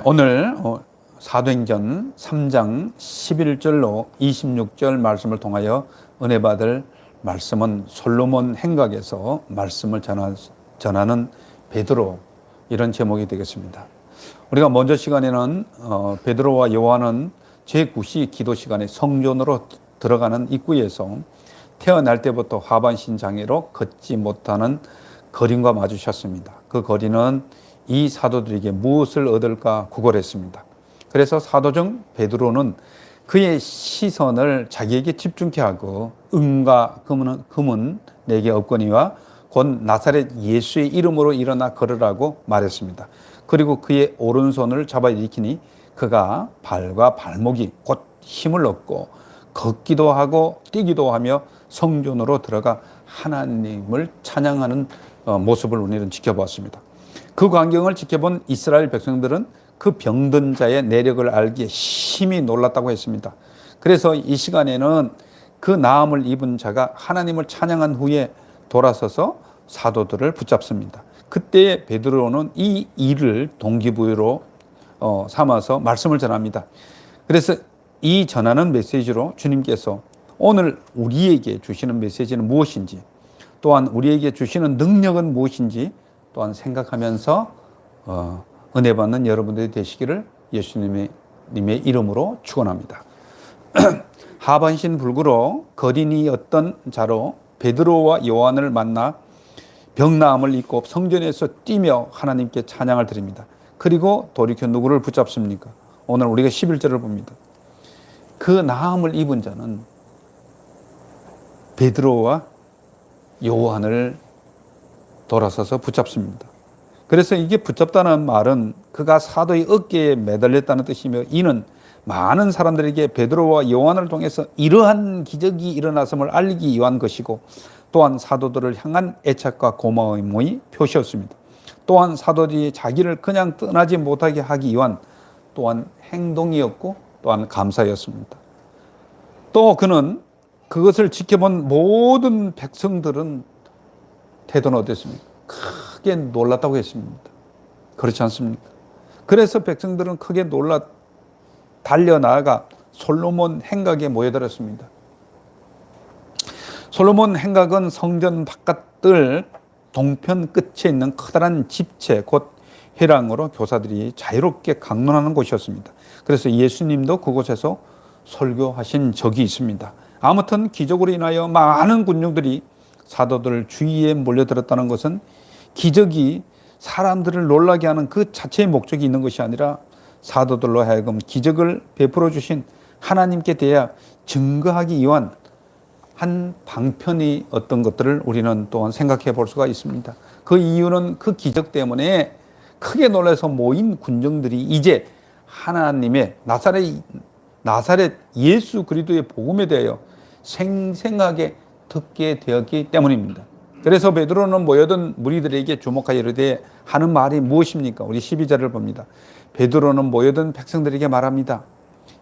오늘 사도행전 3장 11절로 26절 말씀을 통하여 은혜 받을 말씀은 솔로몬 행각에서 말씀을 전하는 베드로, 이런 제목이 되겠습니다. 우리가 먼저 시간에는 베드로와 요한은 제9시 기도 시간에 성전으로 들어가는 입구에서 태어날 때부터 하반신 장애로 걷지 못하는 거린과 마주쳤습니다. 그 거린은 이 사도들에게 무엇을 얻을까 구걸했습니다. 그래서 사도중 베드로는 그의 시선을 자기에게 집중케 하고 은과 금은 내게 없거니와 곧 나사렛 예수의 이름으로 일어나 걸으라고 말했습니다. 그리고 그의 오른손을 잡아 일으키니 그가 발과 발목이 곧 힘을 얻고 걷기도 하고 뛰기도 하며 성전으로 들어가 하나님을 찬양하는 모습을 우리는 지켜보았습니다. 그 광경을 지켜본 이스라엘 백성들은 그 병든 자의 내력을 알기에 심히 놀랐다고 했습니다. 그래서 이 시간에는 그 나음을 입은 자가 하나님을 찬양한 후에 돌아서서 사도들을 붙잡습니다. 그때 베드로는 이 일을 동기부여로 삼아서 말씀을 전합니다. 그래서 이 전하는 메시지로 주님께서 오늘 우리에게 주시는 메시지는 무엇인지, 또한 우리에게 주시는 능력은 무엇인지 또한 생각하면서 은혜 받는 여러분들이 되시기를 예수님의 이름으로 축원합니다. 하반신 불구로 거린이었던 자로 베드로와 요한을 만나 병나음을 입고 성전에서 뛰며 하나님께 찬양을 드립니다. 그리고 돌이켜 누구를 붙잡습니까? 오늘 우리가 11절을 봅니다. 그 나음을 입은 자는 베드로와 요한을 돌아서서 붙잡습니다. 그래서 이게 붙잡다는 말은 그가 사도의 어깨에 매달렸다는 뜻이며, 이는 많은 사람들에게 베드로와 요한을 통해서 이러한 기적이 일어났음을 알리기 위한 것이고, 또한 사도들을 향한 애착과 고마움의 표시였습니다. 또한 사도들이 자기를 그냥 떠나지 못하게 하기 위한 또한 행동이었고, 또한 감사였습니다. 또 그는 그것을 지켜본 모든 백성들은 태도는 어땠습니까? 크게 놀랐다고 했습니다. 그렇지 않습니까? 그래서 백성들은 크게 놀라 달려나가 솔로몬 행각에 모여들었습니다. 솔로몬 행각은 성전 바깥들 동편 끝에 있는 커다란 집체, 곧 회랑으로 교사들이 자유롭게 강론하는 곳이었습니다. 그래서 예수님도 그곳에서 설교하신 적이 있습니다. 아무튼 기적으로 인하여 많은 군중들이 사도들 주위에 몰려들었다는 것은 기적이 사람들을 놀라게 하는 그 자체의 목적이 있는 것이 아니라 사도들로 하여금 기적을 베풀어 주신 하나님께 대해 증거하기 위한 한 방편이 어떤 것들을 우리는 또한 생각해 볼 수가 있습니다. 그 이유는 그 기적 때문에 크게 놀라서 모인 군중들이 이제 하나님의 나사렛 예수 그리스도의 복음에 대하여 생생하게 듣게 되었기 때문입니다. 그래서 베드로는 모여든 무리들에게 주목하여 이르되 하는 말이 무엇입니까? 우리 12절을 봅니다. 베드로는 모여든 백성들에게 말합니다.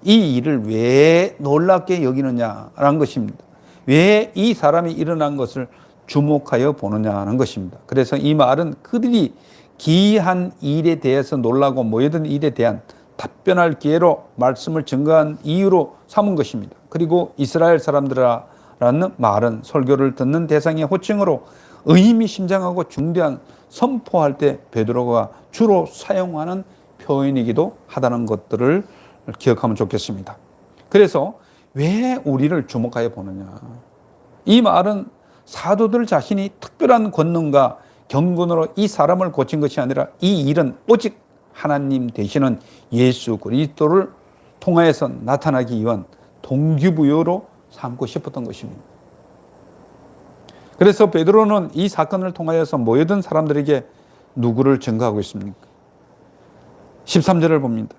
이 일을 왜 놀랍게 여기느냐라는 것입니다. 왜 이 사람이 일어난 것을 주목하여 보느냐는 것입니다. 그래서 이 말은 그들이 기이한 일에 대해서 놀라고 모여든 일에 대한 답변할 기회로 말씀을 증거한 이유로 삼은 것입니다. 그리고 이스라엘 사람들아 라는 말은 설교를 듣는 대상의 호칭으로 의미심장하고 중대한 선포할 때 베드로가 주로 사용하는 표현이기도 하다는 것들을 기억하면 좋겠습니다. 그래서 왜 우리를 주목하여 보느냐? 이 말은 사도들 자신이 특별한 권능과 경건으로 이 사람을 고친 것이 아니라 이 일은 오직 하나님 되시는 예수 그리스도를 통하여서 나타나기 위한 동기부여로 삼고 싶었던 것입니다. 그래서 베드로는 이 사건을 통하여서 모여든 사람들에게 누구를 증거하고 있습니까? 13절을 봅니다.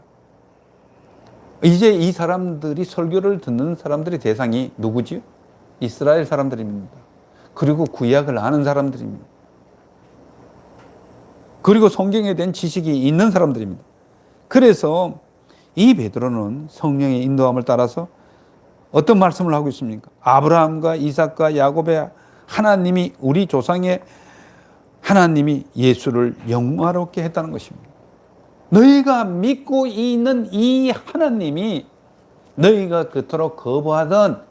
이제 이 사람들이 설교를 듣는 사람들의 대상이 누구지요? 이스라엘 사람들입니다. 그리고 구약을 아는 사람들입니다. 그리고 성경에 대한 지식이 있는 사람들입니다. 그래서 이 베드로는 성령의 인도함을 따라서 어떤 말씀을 하고 있습니까? 아브라함과 이삭과 야곱의 하나님이, 우리 조상의 하나님이 예수를 영화롭게 했다는 것입니다. 너희가 믿고 있는 이 하나님이 너희가 그토록 거부하던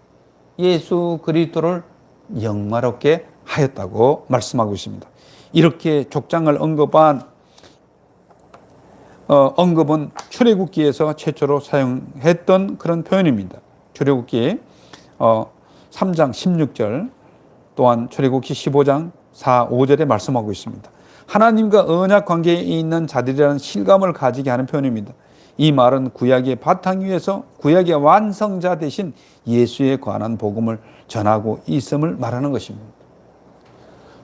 예수 그리스도를 영화롭게 하였다고 말씀하고 있습니다. 이렇게 족장을 언급은 출애굽기에서 최초로 사용했던 그런 표현입니다. 출애굽기 3장 16절, 또한 출애굽기 15장 4, 5절에 말씀하고 있습니다. 하나님과 언약 관계에 있는 자들이라는 실감을 가지게 하는 표현입니다. 이 말은 구약의 바탕 위에서 구약의 완성자 대신 예수에 관한 복음을 전하고 있음을 말하는 것입니다.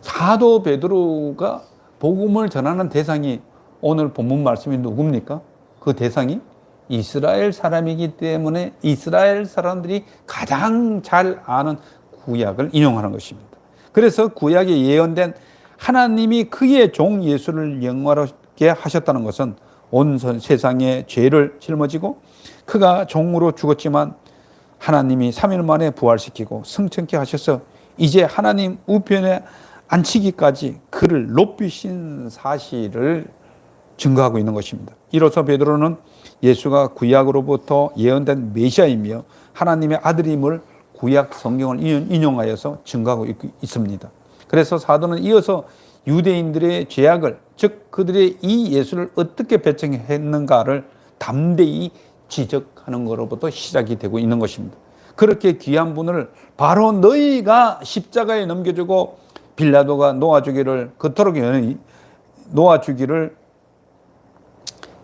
사도 베드로가 복음을 전하는 대상이 오늘 본문 말씀이 누굽니까? 그 대상이 이스라엘 사람이기 때문에 이스라엘 사람들이 가장 잘 아는 구약을 인용하는 것입니다. 그래서 구약에 예언된 하나님이 그의 종 예수를 영화롭게 하셨다는 것은 온 세상의 죄를 짊어지고 그가 종으로 죽었지만 하나님이 3일 만에 부활시키고 승천케 하셔서 이제 하나님 우편에 앉히기까지 그를 높이신 사실을 증거하고 있는 것입니다. 이로써 베드로는 예수가 구약으로부터 예언된 메시아이며 하나님의 아들임을 구약 성경을 인용하여서 증거하고 있습니다. 그래서 사도는 이어서 유대인들의 죄악을, 즉 그들의 이 예수를 어떻게 배척했는가를 담대히 지적하는 것으로부터 시작이 되고 있는 것입니다. 그렇게 귀한 분을 바로 너희가 십자가에 넘겨주고 빌라도가 놓아주기를 그토록 놓아주기를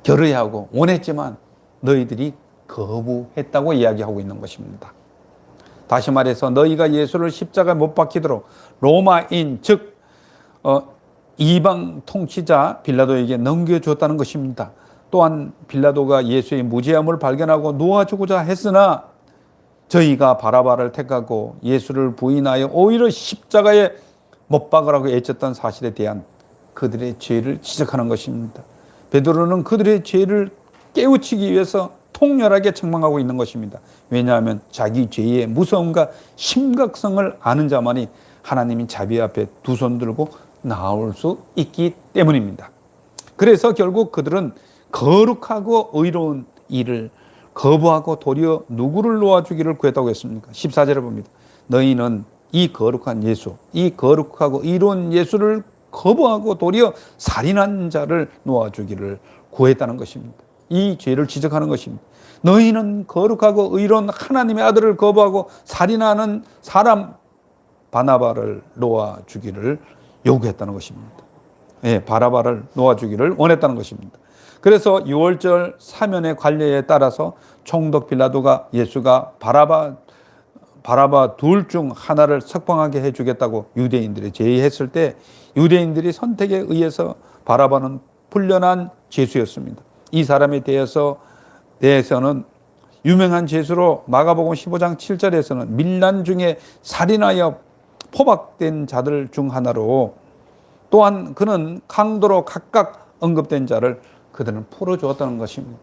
결의하고 원했지만 너희들이 거부했다고 이야기하고 있는 것입니다. 다시 말해서 너희가 예수를 십자가에 못 박히도록 로마인 즉 이방 통치자 빌라도에게 넘겨줬다는 것입니다. 또한 빌라도가 예수의 무죄함을 발견하고 놓아주고자 했으나 저희가 바라바를 택하고 예수를 부인하여 오히려 십자가에 못 박으라고 애썼던 사실에 대한 그들의 죄를 지적하는 것입니다. 베드로는 그들의 죄를 깨우치기 위해서 통렬하게 책망하고 있는 것입니다. 왜냐하면 자기 죄의 무서움과 심각성을 아는 자만이 하나님이 자비 앞에 두 손 들고 나올 수 있기 때문입니다. 그래서 결국 그들은 거룩하고 의로운 일을 거부하고 도리어 누구를 놓아주기를 구했다고 했습니까? 14절을 봅니다. 너희는 이 거룩한 예수, 이 거룩하고 의로운 예수를 거부하고 도리어 살인한 자를 놓아주기를 구했다는 것입니다. 이 죄를 지적하는 것입니다. 너희는 거룩하고 의로운 하나님의 아들을 거부하고 살인하는 사람 바나바를 놓아주기를 요구했다는 것입니다. 예, 바나바를 놓아주기를 원했다는 것입니다. 그래서 6월절 사면의 관례에 따라서 총독 빌라도가 예수가 바라바 둘 중 하나를 석방하게 해주겠다고 유대인들이 제의했을 때 유대인들이 선택에 의해서 바라바는 풀려난 죄수였습니다. 이 사람에 대해서는 유명한 죄수로 마가복음 15장 7절에서는 밀란 중에 살인하여 포박된 자들 중 하나로 또한 그는 강도로 각각 언급된 자를 그들은 풀어주었다는 것입니다.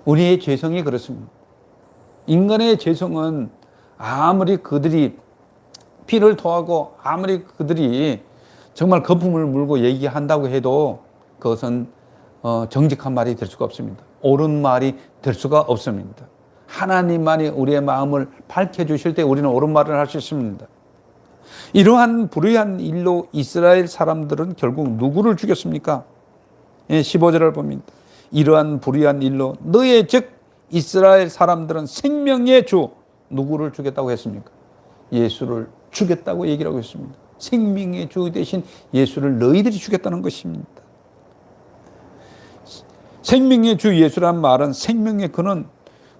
우리의 죄성이 그렇습니다. 인간의 죄성은 아무리 그들이 피를 토하고 아무리 그들이 정말 거품을 물고 얘기한다고 해도 그것은 정직한 말이 될 수가 없습니다. 옳은 말이 될 수가 없습니다. 하나님만이 우리의 마음을 밝혀주실 때 우리는 옳은 말을 할 수 있습니다. 이러한 불의한 일로 이스라엘 사람들은 결국 누구를 죽였습니까? 15절을 봅니다. 이러한 불의한 일로 너의 즉 이스라엘 사람들은 생명의 주 누구를 죽였다고 했습니까? 예수를 죽였다고 얘기를 하고 있습니다. 생명의 주 대신 예수를 너희들이 죽였다는 것입니다. 생명의 주 예수란 말은 생명의 그는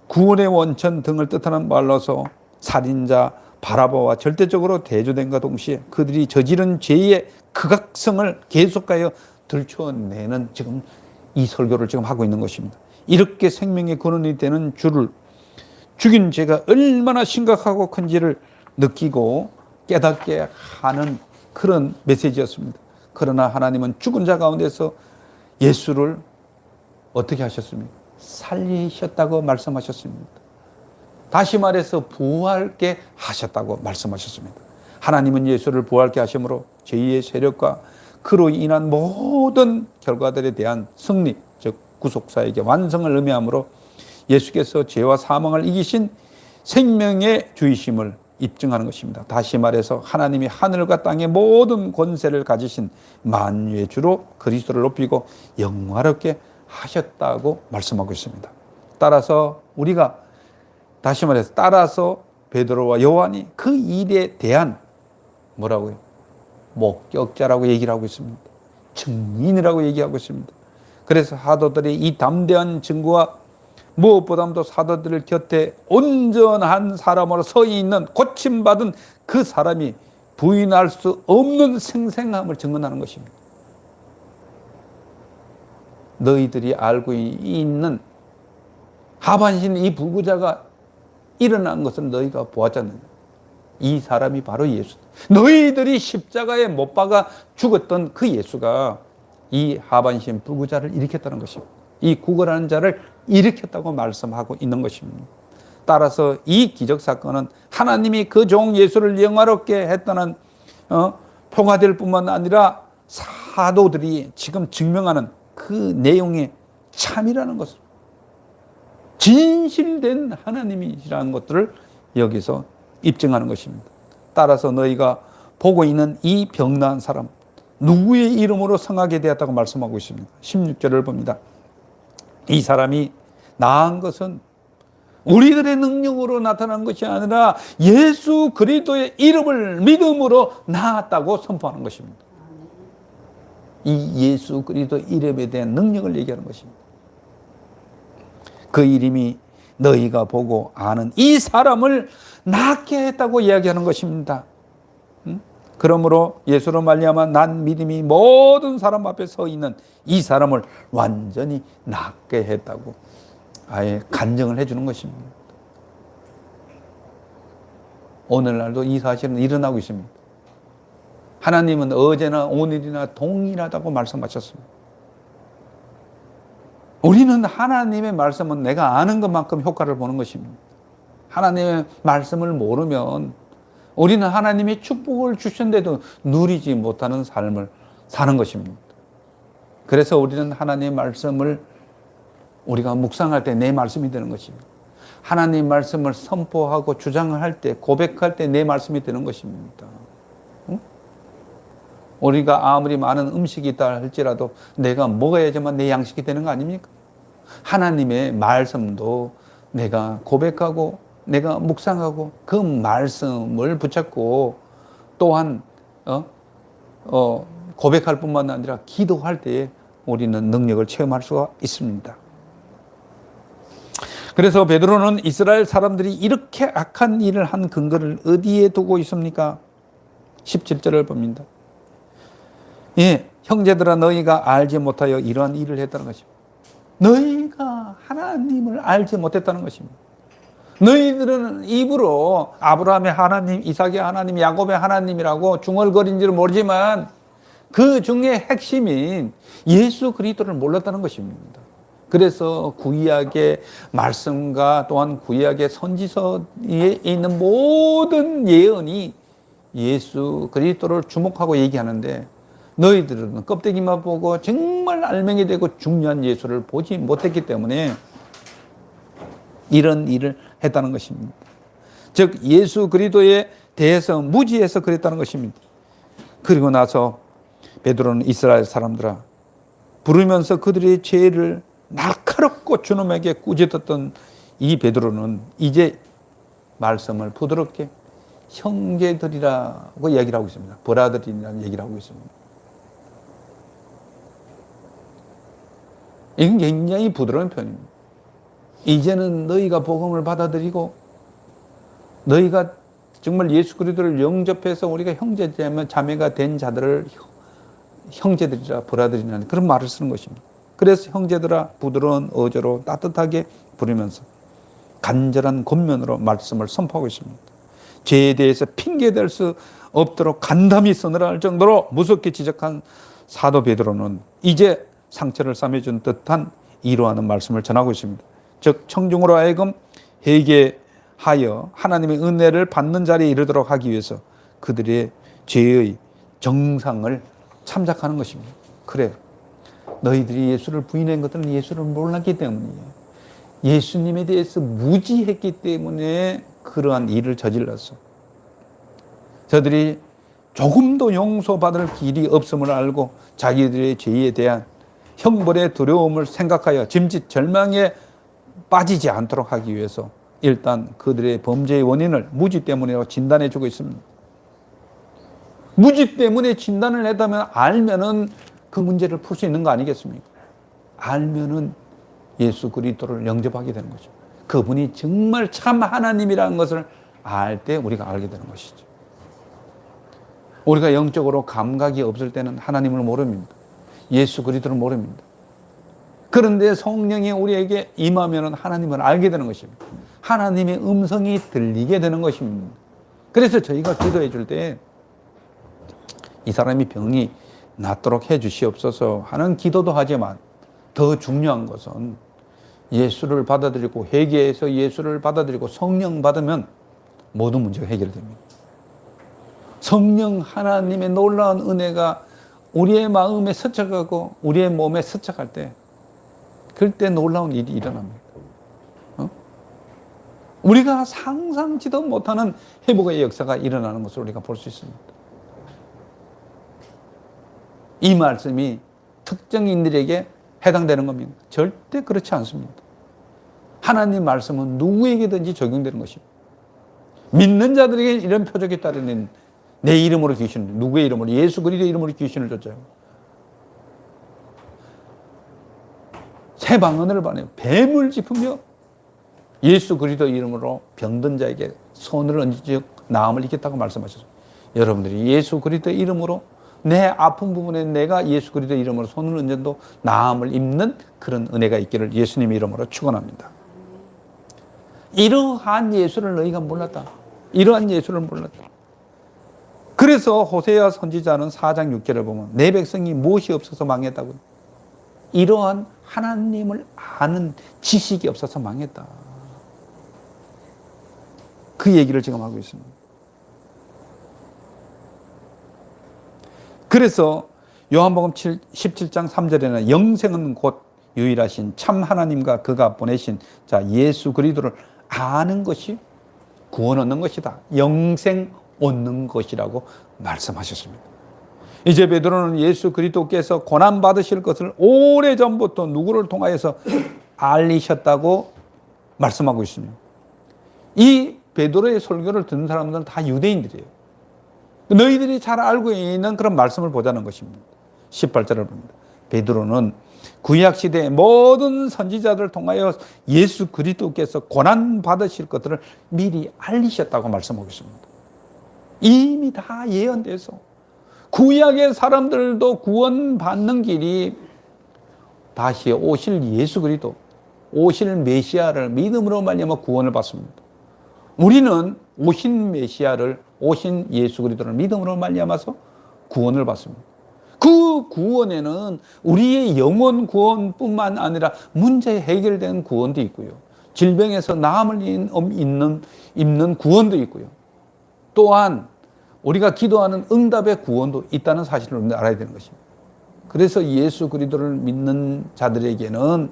구원의 원천 등을 뜻하는 말로서 살인자 바라바와 절대적으로 대조된과 동시에 그들이 저지른 죄의 극악성을 계속하여 들춰내는 지금 이 설교를 지금 하고 있는 것입니다. 이렇게 생명의 근원이 되는 주를 죽인 죄가 얼마나 심각하고 큰지를 느끼고 깨닫게 하는 그런 메시지였습니다. 그러나 하나님은 죽은 자 가운데서 예수를 어떻게 하셨습니까? 살리셨다고 말씀하셨습니다. 다시 말해서 부활케 하셨다고 말씀하셨습니다. 하나님은 예수를 부활케 하심으로 죄의 세력과 그로 인한 모든 결과들에 대한 승리, 즉 구속사에게 완성을 의미하므로 예수께서 죄와 사망을 이기신 생명의 주이심을 입증하는 것입니다. 다시 말해서 하나님이 하늘과 땅의 모든 권세를 가지신 만유의 주로 그리스도를 높이고 영화롭게 하셨다고 말씀하고 있습니다. 따라서 우리가 다시 말해서 베드로와 요한이 그 일에 대한 뭐라고요? 목격자라고 얘기를 하고 있습니다. 증인이라고 얘기하고 있습니다. 그래서 사도들이 이 담대한 증거와 무엇보다도 사도들 곁에 온전한 사람으로 서 있는 고침받은 그 사람이 부인할 수 없는 생생함을 증언하는 것입니다. 너희들이 알고 있는 하반신 이 불구자가 일어난 것을 너희가 보았잖느냐. 이 사람이 바로 예수. 너희들이 십자가에 못 박아 죽었던 그 예수가 이 하반신 불구자를 일으켰다는 것입니다. 이 구걸하는 자를 일으켰다고 말씀하고 있는 것입니다. 따라서 이 기적 사건은 하나님이 그 종 예수를 영화롭게 했다는 표가될 뿐만 아니라 사도들이 지금 증명하는 그 내용의 참이라는 것을, 진실된 하나님이라는 것들을 여기서 입증하는 것입니다. 따라서 너희가 보고 있는 이 병나은 사람 누구의 이름으로 성하게 되었다고 말씀하고 있습니다. 16절을 봅니다. 이 사람이 나은 것은 우리들의 능력으로 나타난 것이 아니라 예수 그리스도의 이름을 믿음으로 나았다고 선포하는 것입니다. 이 예수 그리스도 이름에 대한 능력을 얘기하는 것입니다. 그 이름이 너희가 보고 아는 이 사람을 낫게 했다고 이야기하는 것입니다. 그러므로 예수로 말미암아 난 믿음이 모든 사람 앞에 서 있는 이 사람을 완전히 낫게 했다고 아예 간증을 해주는 것입니다. 오늘날도 이 사실은 일어나고 있습니다. 하나님은 어제나 오늘이나 동일하다고 말씀하셨습니다. 우리는 하나님의 말씀은 내가 아는 것만큼 효과를 보는 것입니다. 하나님의 말씀을 모르면 우리는 하나님이 축복을 주셨는데도 누리지 못하는 삶을 사는 것입니다. 그래서 우리는 하나님의 말씀을 우리가 묵상할 때 내 말씀이 되는 것입니다. 하나님의 말씀을 선포하고 주장을 할 때, 고백할 때 내 말씀이 되는 것입니다. 우리가 아무리 많은 음식이 있다 할지라도 내가 먹어야지만 내 양식이 되는 거 아닙니까? 하나님의 말씀도 내가 고백하고 내가 묵상하고 그 말씀을 붙잡고 또한 고백할 뿐만 아니라 기도할 때에 우리는 능력을 체험할 수가 있습니다. 그래서 베드로는 이스라엘 사람들이 이렇게 악한 일을 한 근거를 어디에 두고 있습니까? 17절을 봅니다. 예, 형제들아 너희가 알지 못하여 이러한 일을 했다는 것입니다. 너희가 하나님을 알지 못했다는 것입니다. 너희들은 입으로 아브라함의 하나님, 이삭의 하나님, 야곱의 하나님이라고 중얼거린 줄 모르지만 그 중에 핵심인 예수 그리스도를 몰랐다는 것입니다. 그래서 구약의 말씀과 또한 구약의 선지서에 있는 모든 예언이 예수 그리스도를 주목하고 얘기하는데 너희들은 껍데기만 보고 정말 알맹이 되고 중요한 예수를 보지 못했기 때문에 이런 일을 했다는 것입니다. 즉 예수 그리스도에 대해서 무지해서 그랬다는 것입니다. 그리고 나서 베드로는 이스라엘 사람들아 부르면서 그들의 죄를 날카롭고 주놈에게 꾸짖었던 이 베드로는 이제 말씀을 부드럽게 형제들이라고 얘기를 하고 있습니다. 브라더리라는 얘기를 하고 있습니다. 이건 굉장히 부드러운 표현입니다. 이제는 너희가 복음을 받아들이고 너희가 정말 예수 그리스도를 영접해서 우리가 형제자매 자매가 된 자들을 형제들이라 브라더리라는 그런 말을 쓰는 것입니다. 그래서 형제들아 부드러운 어조로 따뜻하게 부르면서 간절한 권면으로 말씀을 선포하고 있습니다. 죄에 대해서 핑계댈 수 없도록 간담히 서늘할 정도로 무섭게 지적한 사도 베드로는 이제 상처를 싸매준 듯한 이루하는 말씀을 전하고 있습니다. 즉 청중으로 하여금 회개하여 하나님의 은혜를 받는 자리에 이르도록 하기 위해서 그들의 죄의 정상을 참작하는 것입니다. 그래요. 너희들이 예수를 부인한 것들은 예수를 몰랐기 때문이에요. 예수님에 대해서 무지했기 때문에 그러한 일을 저질렀어. 저들이 조금도 용서받을 길이 없음을 알고 자기들의 죄에 대한 형벌의 두려움을 생각하여 짐짓 절망에 빠지지 않도록 하기 위해서 일단 그들의 범죄의 원인을 무지 때문이라고 진단해 주고 있습니다. 무지 때문에 진단을 했다면 알면은 그 문제를 풀 수 있는 거 아니겠습니까? 알면은 예수 그리스도를 영접하게 되는 거죠. 그분이 정말 참 하나님이라는 것을 알 때 우리가 알게 되는 것이죠. 우리가 영적으로 감각이 없을 때는 하나님을 모릅니다. 예수 그리스도를 모릅니다. 그런데 성령이 우리에게 임하면 하나님을 알게 되는 것입니다. 하나님의 음성이 들리게 되는 것입니다. 그래서 저희가 기도해 줄 때 이 사람이 병이 낫도록 해 주시옵소서 하는 기도도 하지만 더 중요한 것은 예수를 받아들이고 회개해서 예수를 받아들이고 성령 받으면 모든 문제가 해결됩니다. 성령 하나님의 놀라운 은혜가 우리의 마음에 스쳐가고 우리의 몸에 스쳐갈 때 그때 놀라운 일이 일어납니다. 우리가 상상치도 못하는 회복의 역사가 일어나는 것을 우리가 볼 수 있습니다. 이 말씀이 특정인들에게 해당되는 겁니다. 절대 그렇지 않습니다. 하나님 말씀은 누구에게든지 적용되는 것입니다. 믿는 자들에게 이런 표적이 따르는 내 이름으로 귀신을, 누구의 이름으로? 예수 그리스도의 이름으로 귀신을 쫓아요. 새 방언을 받아요. 뱀을 짚으며 예수 그리스도 이름으로 병든 자에게 손을 얹으며 나음을 입겠다고 말씀하셨습니다. 여러분들이 예수 그리스도 이름으로 내 아픈 부분에 내가 예수 그리스도 이름으로 손을 얹어도 나음을 입는 그런 은혜가 있기를 예수님의 이름으로 축원합니다. 이러한 예수를 너희가 몰랐다. 이러한 예수를 몰랐다. 그래서 호세아 선지자는 4장 6절을 보면 내 백성이 무엇이 없어서 망했다고. 이러한 하나님을 아는 지식이 없어서 망했다. 그 얘기를 지금 하고 있습니다. 그래서 요한복음 17장 3절에는 영생은 곧 유일하신 참 하나님과 그가 보내신 자 예수 그리스도를 아는 것이 구원 얻는 것이다. 영생 얻는 것이라고 말씀하셨습니다. 이제 베드로는 예수 그리스도께서 고난 받으실 것을 오래전부터 누구를 통하여서 알리셨다고 말씀하고 있습니다. 이 베드로의 설교를 듣는 사람들은 다 유대인들이에요. 너희들이 잘 알고 있는 그런 말씀을 보자는 것입니다. 18절을 봅니다. 베드로는 구약시대의 모든 선지자들을 통하여 예수 그리스도께서 고난 받으실 것들을 미리 알리셨다고 말씀하고 있습니다. 이미 다 예언돼서 구약의 사람들도 구원받는 길이 다시 오실 예수 그리스도, 오실 메시아를 믿음으로 말미암아 구원을 받습니다. 우리는 오신 메시아를, 오신 예수 그리스도를 믿음으로 말미암아서 구원을 받습니다. 그 구원에는 우리의 영혼 구원뿐만 아니라 문제 해결된 구원도 있고요. 질병에서 나음을 입는 구원도 있고요. 또한 우리가 기도하는 응답의 구원도 있다는 사실을 우리는 알아야 되는 것입니다. 그래서 예수 그리스도를 믿는 자들에게는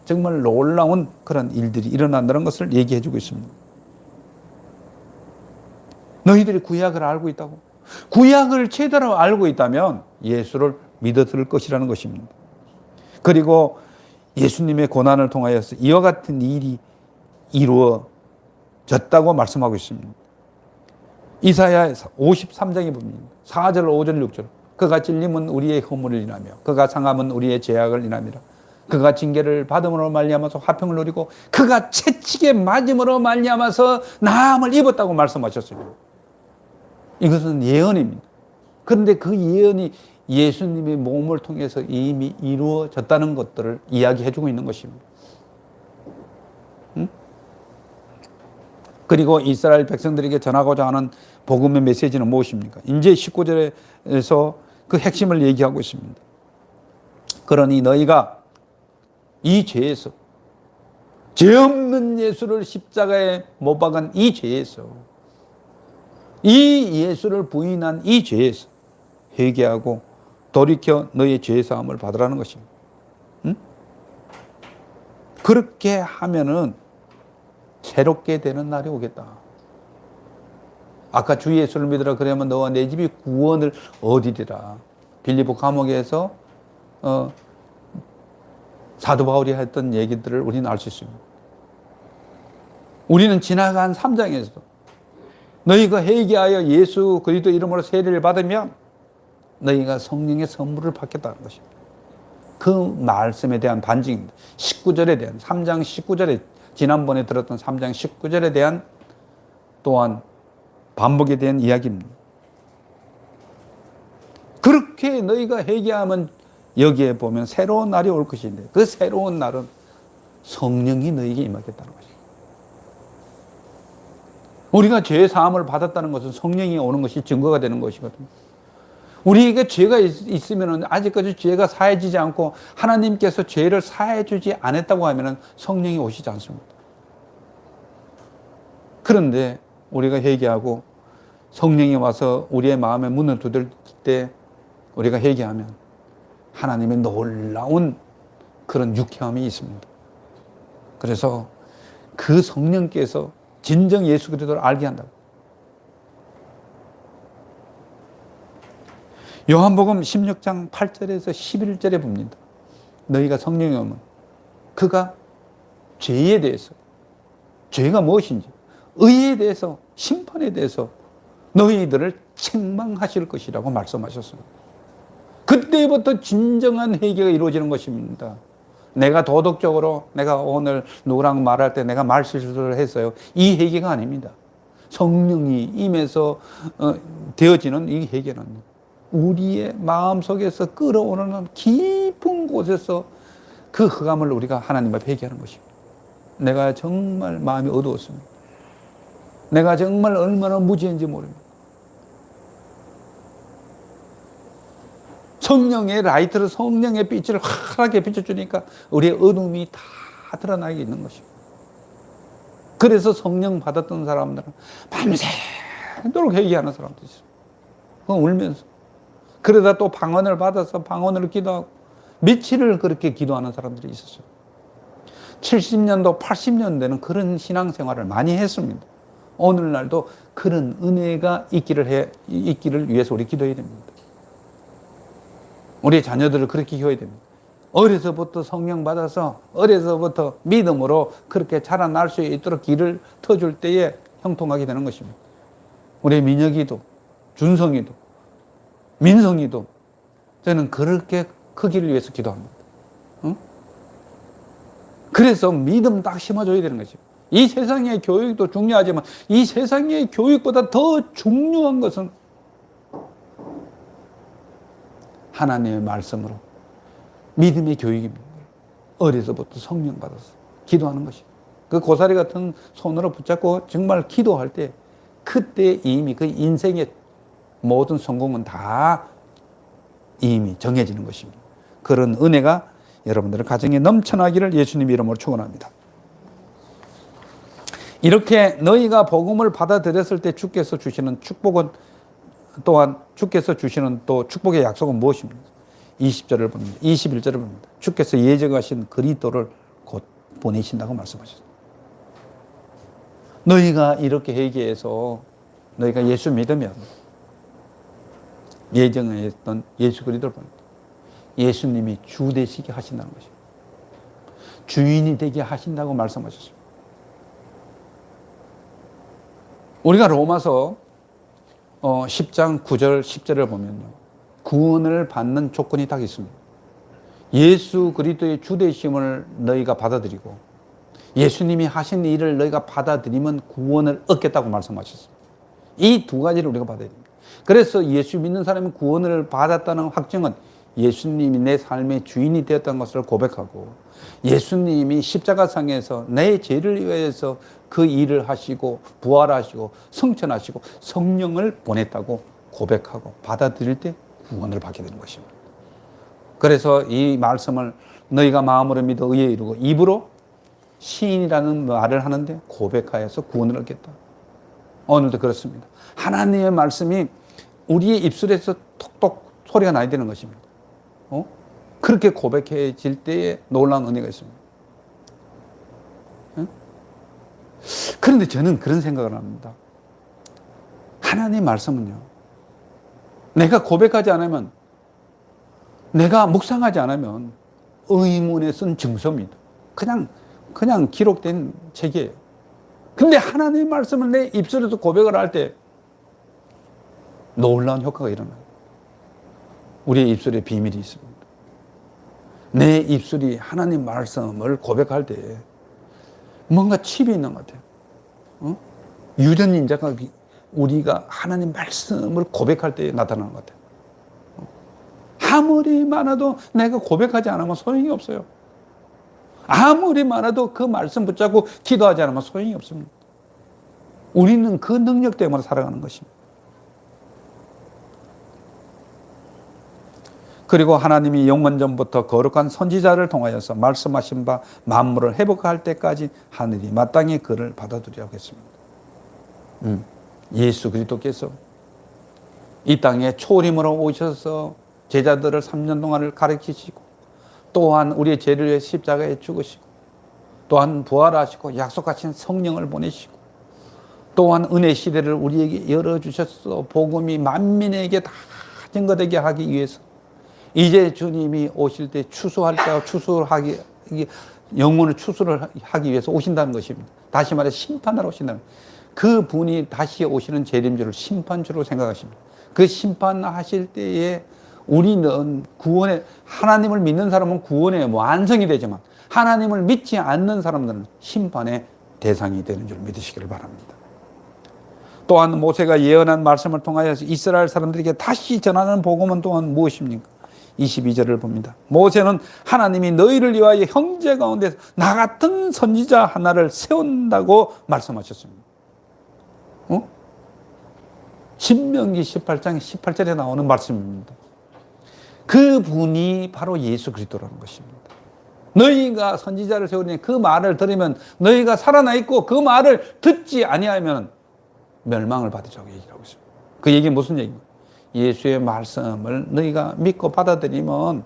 정말 놀라운 그런 일들이 일어난다는 것을 얘기해 주고 있습니다. 너희들이 구약을 알고 있다고? 구약을 제대로 알고 있다면 예수를 믿었을 것이라는 것입니다. 그리고 예수님의 고난을 통하여서 이와 같은 일이 이루어졌다고 말씀하고 있습니다. 이사야에서 53장에 보면 4절, 5절, 6절 그가 찔림은 우리의 허물을 인하며 그가 상함은 우리의 죄악을 인함이라. 그가 징계를 받음으로 말미암아서 화평을 누리고 그가 채찍에 맞음으로 말미암아서 나음을 입었다고 말씀하셨어요. 이것은 예언입니다. 그런데 그 예언이 예수님의 몸을 통해서 이미 이루어졌다는 것들을 이야기해주고 있는 것입니다. 그리고 이스라엘 백성들에게 전하고자 하는 복음의 메시지는 무엇입니까? 이제 19절에서 그 핵심을 얘기하고 있습니다. 그러니 너희가 이 죄에서, 죄 없는 예수를 십자가에 못 박은 이 죄에서, 이 예수를 부인한 이 죄에서 회개하고 돌이켜 너의 죄 사함을 받으라는 것입니다. 그렇게 하면은 새롭게 되는 날이 오겠다. 아까 주 예수를 믿으라 그러면 너와 내 집이 구원을 얻으리라. 빌립보 감옥에서 사도 바울이 했던 얘기들을 우리는 알 수 있습니다. 우리는 지나간 3장에서도 너희가 회개하여 예수 그리스도 이름으로 세례를 받으면 너희가 성령의 선물을 받겠다는 것입니다. 그 말씀에 대한 반증입니다. 19절에 대한 3장 19절에 지난번에 들었던 3장 19절에 대한 또한 반복에 대한 이야기입니다. 그렇게 너희가 회개하면 여기에 보면 새로운 날이 올 것인데 그 새로운 날은 성령이 너희에게 임하겠다는 것입니다. 우리가 죄 사함을 받았다는 것은 성령이 오는 것이 증거가 되는 것이거든요. 우리에게 죄가 있으면 아직까지 죄가 사해지지 않고 하나님께서 죄를 사해주지 않았다고 하면 성령이 오시지 않습니다. 그런데 우리가 회개하고 성령이 와서 우리의 마음에 문을 두들 때 우리가 회개하면 하나님의 놀라운 그런 유쾌함이 있습니다. 그래서 그 성령께서 진정 예수 그리스도를 알게 한다고. 요한복음 16장 8절에서 11절에 봅니다. 너희가 성령이 오면 그가 죄에 대해서, 죄가 무엇인지, 의에 대해서, 심판에 대해서 너희들을 책망하실 것이라고 말씀하셨습니다. 그때부터 진정한 회개가 이루어지는 것입니다. 내가 도덕적으로 내가 오늘 누구랑 말할 때 내가 말실수를 했어요. 이 회개가 아닙니다. 성령이 임해서 되어지는 이 회개는 우리의 마음속에서 끌어오르는 깊은 곳에서 그 흑암을 우리가 하나님 앞에 회개하는 것입니다. 내가 정말 마음이 어두웠습니다. 내가 정말 얼마나 무지한지 모릅니다. 성령의 라이트를, 성령의 빛을 환하게 비춰주니까 우리의 어둠이 다 드러나게 있는 것입니다. 그래서 성령 받았던 사람들은 밤새도록 회개하는 사람들이 있어요. 울면서. 그러다 또 방언을 받아서 방언으로 기도하고 며칠을 그렇게 기도하는 사람들이 있었어요. 70년도, 80년대는 그런 신앙생활을 많이 했습니다. 오늘날도 그런 은혜가 있기를 위해서 우리 기도해야 됩니다. 우리 자녀들을 그렇게 키워야 됩니다. 어려서부터 성령 받아서 어려서부터 믿음으로 그렇게 자라날 수 있도록 길을 터줄 때에 형통하게 되는 것입니다. 우리 민혁이도 준성이도 민성이도 저는 그렇게 크기를 위해서 기도합니다. 응? 그래서 믿음 딱 심어줘야 되는 것이죠. 이 세상의 교육도 중요하지만 이 세상의 교육보다 더 중요한 것은 하나님의 말씀으로 믿음의 교육입니다. 어려서부터 성령 받아서 기도하는 것이. 그 고사리 같은 손으로 붙잡고 정말 기도할 때 그때 이미 그 인생의 모든 성공은 다 이미 정해지는 것입니다. 그런 은혜가 여러분들의 가정에 넘쳐나기를 예수님 이름으로 축원합니다. 이렇게 너희가 복음을 받아들였을 때 주께서 주시는 축복은 또한 주께서 주시는 또 축복의 약속은 무엇입니까? 20절을 봅니다. 21절을 봅니다. 주께서 예정하신 그리스도를 곧 보내신다고 말씀하셨습니다. 너희가 이렇게 회개해서 너희가 예수 믿으면 예정했던 예수 그리스도를 보냅니다. 예수님이 주 되시게 하신다는 것입니다. 주인이 되게 하신다고 말씀하셨습니다. 우리가 로마서 10장 9절 10절을 보면요, 구원을 받는 조건이 딱 있습니다. 예수 그리스도의 주 되심을 너희가 받아들이고 예수님이 하신 일을 너희가 받아들이면 구원을 얻겠다고 말씀하셨습니다. 이 두 가지를 우리가 받아야 됩니다. 그래서 예수 믿는 사람이 구원을 받았다는 확증은 예수님이 내 삶의 주인이 되었다는 것을 고백하고 예수님이 십자가상에서 내 죄를 위해서 그 일을 하시고 부활하시고 성천하시고 성령을 보냈다고 고백하고 받아들일 때 구원을 받게 되는 것입니다. 그래서 이 말씀을 너희가 마음으로 믿어 의에 이르고 입으로 시인이라는 말을 하는데 고백하여서 구원을 얻겠다. 오늘도 그렇습니다. 하나님의 말씀이 우리의 입술에서 톡톡 소리가 나야 되는 것입니다. 그렇게 고백해질 때에 놀라운 은혜가 있습니다. 그런데 저는 그런 생각을 합니다. 하나님의 말씀은요, 내가 고백하지 않으면, 내가 묵상하지 않으면 의문에 쓴 증서입니다. 그냥 기록된 책이에요. 근데 하나님의 말씀을 내 입술에서 고백을 할 때 놀라운 효과가 일어나요. 우리의 입술에 비밀이 있습니다. 내 입술이 하나님 말씀을 고백할 때 뭔가 칩이 있는 것 같아요. 유전인자가 우리가 하나님 말씀을 고백할 때 나타나는 것 같아요. 아무리 많아도 내가 고백하지 않으면 소용이 없어요. 아무리 많아도 그 말씀 붙잡고 기도하지 않으면 소용이 없습니다. 우리는 그 능력 때문에 살아가는 것입니다. 그리고 하나님이 영원전부터 거룩한 선지자를 통하여서 말씀하신 바 만물을 회복할 때까지 하늘이 마땅히 그를 받아들이라고 했습니다. 예수 그리스도께서 이 땅에 초림으로 오셔서 제자들을 3년 동안을 가르치시고, 또한 우리의 죄를 위해 십자가에 죽으시고, 또한 부활하시고 약속하신 성령을 보내시고, 또한 은혜 시대를 우리에게 열어주셔서 복음이 만민에게 다 증거되게 하기 위해서 이제 주님이 오실 때 추수하기 영혼을 추수를 하기 위해서 오신다는 것입니다. 다시 말해 심판하러 오신다는, 그 분이 다시 오시는 재림주를 심판주로 생각하십니다. 그 심판하실 때에 우리는 하나님을 믿는 사람은 구원의 완성이 되지만, 하나님을 믿지 않는 사람들은 심판의 대상이 되는 줄 믿으시기를 바랍니다. 또한 모세가 예언한 말씀을 통하여서 이스라엘 사람들에게 다시 전하는 복음은 또한 무엇입니까? 22절을 봅니다. 모세는 하나님이 너희를 위하여 형제 가운데서 나 같은 선지자 하나를 세운다고 말씀하셨습니다. 신명기 18장 18절에 나오는 말씀입니다. 그 분이 바로 예수 그리스도라는 것입니다. 너희가 선지자를 세우니 그 말을 들으면 너희가 살아나 있고, 그 말을 듣지 아니하면 멸망을 받으라고 얘기하고 있습니다. 그 얘기는 무슨 얘기입니까? 예수의 말씀을 너희가 믿고 받아들이면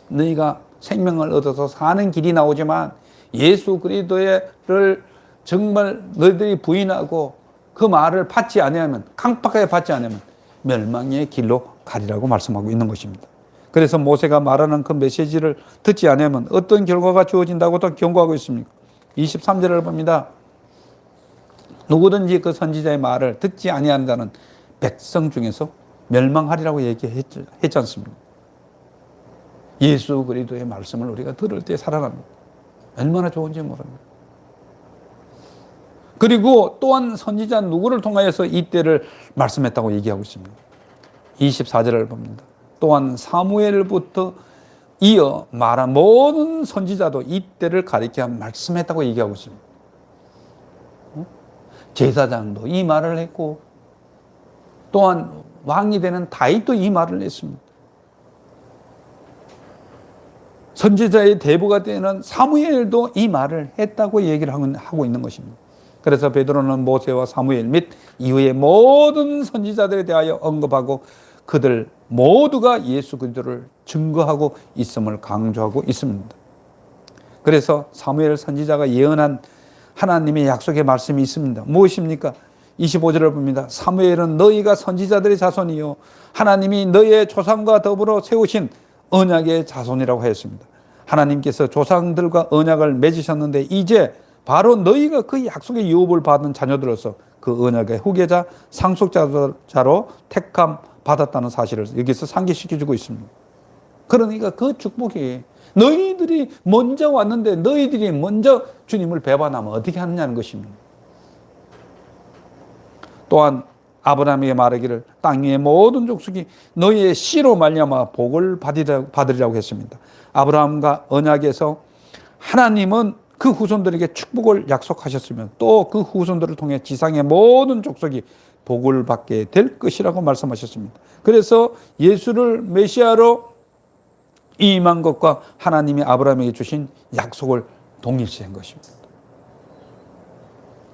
너희가 생명을 얻어서 사는 길이 나오지만, 예수 그리스도를 정말 너희들이 부인하고 그 말을 받지 아니하면, 강팍하게 받지 않으면 멸망의 길로 가리라고 말씀하고 있는 것입니다. 그래서 모세가 말하는 그 메시지를 듣지 않으면 어떤 결과가 주어진다고 또 경고하고 있습니까? 23절을 봅니다. 누구든지 그 선지자의 말을 듣지 아니하는 자는 백성 중에서 멸망하리라고 얘기했지 않습니까? 예수 그리스도의 말씀을 우리가 들을 때 살아납니다. 얼마나 좋은지 모릅니다. 그리고 또한 선지자 누구를 통하여서 이때를 말씀했다고 얘기하고 있습니다. 24절을 봅니다. 또한 사무엘부터 이어 말한 모든 선지자도 이때를 가리켜 말씀했다고 얘기하고 있습니다. 제사장도 이 말을 했고, 또한 왕이 되는 다윗도 이 말을 했습니다. 선지자의 대부가 되는 사무엘도 이 말을 했다고 얘기를 하고 있는 것입니다. 그래서 베드로는 모세와 사무엘 및 이후의 모든 선지자들에 대하여 언급하고 그들 모두가 예수 그리스도를 증거하고 있음을 강조하고 있습니다. 그래서 사무엘 선지자가 예언한 하나님의 약속의 말씀이 있습니다. 무엇입니까? 25절을 봅니다. 사무엘은 너희가 선지자들의 자손이요 하나님이 너희의 조상과 더불어 세우신 언약의 자손이라고 하였습니다. 하나님께서 조상들과 언약을 맺으셨는데 이제 바로 너희가 그 약속의 유업을 받은 자녀들로서 그 언약의 후계자, 상속자로 택함 받았다는 사실을 여기서 상기시켜주고 있습니다. 그러니까 그 축복이 너희들이 먼저 왔는데 너희들이 먼저 주님을 배반하면 어떻게 하느냐는 것입니다. 또한 아브라함에게 말하기를 땅 위의 모든 족속이 너희의 씨로 말미암아 복을 받으리라고 했습니다. 아브라함과 언약에서 하나님은 그 후손들에게 축복을 약속하셨으면 또 그 후손들을 통해 지상의 모든 족속이 복을 받게 될 것이라고 말씀하셨습니다. 그래서 예수를 메시아로 임한 것과 하나님이 아브라함에게 주신 약속을 동일시한 것입니다.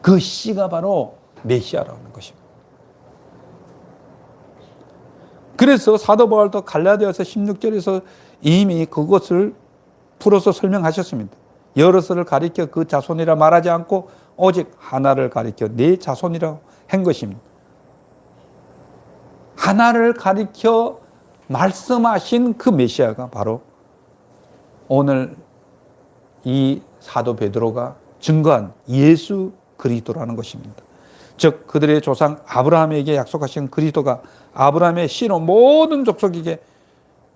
그 씨가 바로 메시아라는 것입니다. 그래서 사도 바울도 갈라디아서 16절에서 이미 그것을 풀어서 설명하셨습니다. 여럿을 가리켜 그 자손이라 말하지 않고 오직 하나를 가리켜 네 자손이라 한 것입니다. 하나를 가리켜 말씀하신 그 메시아가 바로 오늘 이 사도 베드로가 증거한 예수 그리스도라는 것입니다. 즉 그들의 조상 아브라함에게 약속하신 그리스도가 아브라함의 씨로 모든 족속에게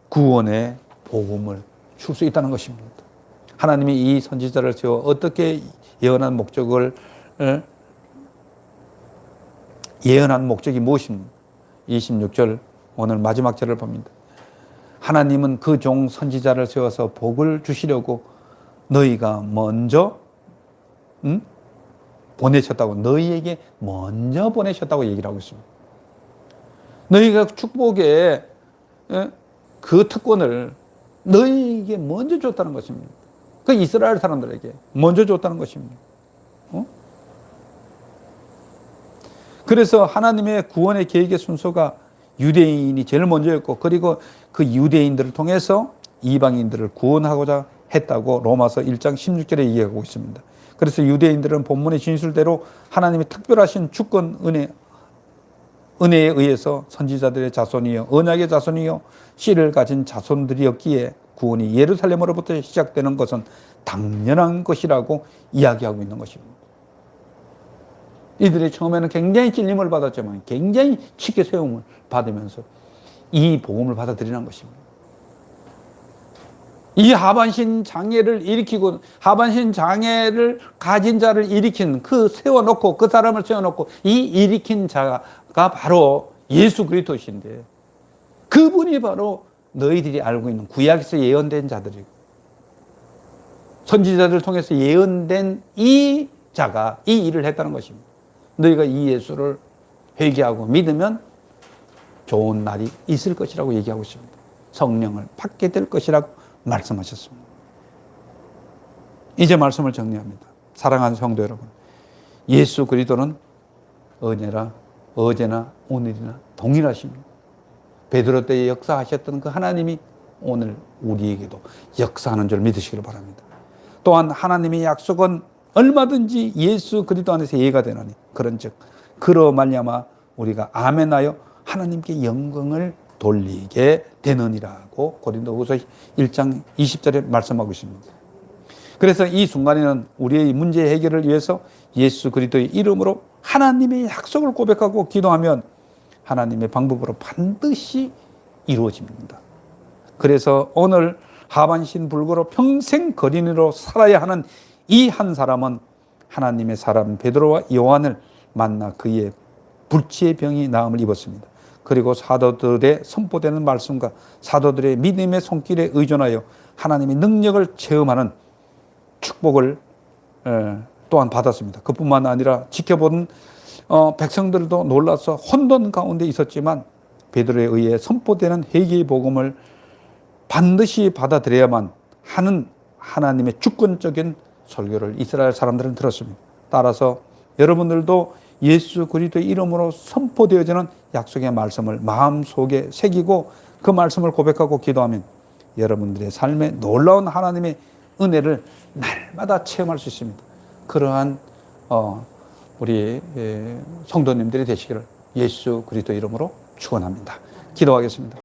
구원의 복음을 줄 수 있다는 것입니다. 하나님이 이 선지자를 세워 어떻게 예언한 목적이 무엇입니까? 26절 오늘 마지막 절을 봅니다. 하나님은 그 종 선지자를 세워서 복을 주시려고 너희가 먼저 보내셨다고, 너희에게 먼저 보내셨다고 얘기를 하고 있습니다. 너희가 축복의 그 특권을 너희에게 먼저 줬다는 것입니다. 그 이스라엘 사람들에게 먼저 줬다는 것입니다. 그래서 하나님의 구원의 계획의 순서가 유대인이 제일 먼저였고, 그리고 그 유대인들을 통해서 이방인들을 구원하고자 했다고 로마서 1장 16절에 얘기하고 있습니다. 그래서 유대인들은 본문의 진술대로 하나님의 특별하신 주권 은혜에 의해서 선지자들의 자손이요 언약의 자손이요 씨를 가진 자손들이었기에 구원이 예루살렘으로부터 시작되는 것은 당연한 것이라고 이야기하고 있는 것입니다. 이들이 처음에는 굉장히 찔림을 받았지만 굉장히 쉽게 세움을 받으면서 이 복음을 받아들이는 것입니다. 이 하반신 장애를 일으키고 하반신 장애를 가진 자를 일으킨 세워놓고 그 사람을 세워놓고 이 일으킨 자가 바로 예수 그리스도신데, 그분이 바로 너희들이 알고 있는 구약에서 예언된 자들이고 선지자들을 통해서 예언된 이 자가 이 일을 했다는 것입니다. 너희가 이 예수를 회개하고 믿으면 좋은 날이 있을 것이라고 얘기하고 있습니다. 성령을 받게 될 것이라고 말씀하셨습니다. 이제 말씀을 정리합니다. 사랑하는 성도 여러분, 예수 그리스도는 어제나 오늘이나 동일하십니다. 베드로 때에 역사하셨던 그 하나님이 오늘 우리에게도 역사하는 줄 믿으시기를 바랍니다. 또한 하나님의 약속은 얼마든지 예수 그리스도 안에서 예가 되나니 그런즉 그로 말미암아 우리가 아멘하여 하나님께 영광을 돌리게 되느니라고 고린도후서 1장 20절에 말씀하고 있습니다. 그래서 이 순간에는 우리의 문제 해결을 위해서 예수 그리스도의 이름으로 하나님의 약속을 고백하고 기도하면 하나님의 방법으로 반드시 이루어집니다. 그래서 오늘 하반신 불구로 평생 거린으로 살아야 하는 이 한 사람은 하나님의 사람 베드로와 요한을 만나 그의 불치의 병이 나음을 입었습니다. 그리고 사도들의 선포되는 말씀과 사도들의 믿음의 손길에 의존하여 하나님의 능력을 체험하는 축복을 또한 받았습니다. 그뿐만 아니라 지켜보는 백성들도 놀라서 혼돈 가운데 있었지만 베드로에 의해 선포되는 회개의 복음을 반드시 받아들여야만 하는 하나님의 주권적인 설교를 이스라엘 사람들은 들었습니다. 따라서 여러분들도 예수 그리스도의 이름으로 선포되어지는 약속의 말씀을 마음속에 새기고 그 말씀을 고백하고 기도하면 여러분들의 삶에 놀라운 하나님의 은혜를 날마다 체험할 수 있습니다. 그러한 우리 성도님들이 되시기를 예수 그리스도 이름으로 축원합니다. 기도하겠습니다.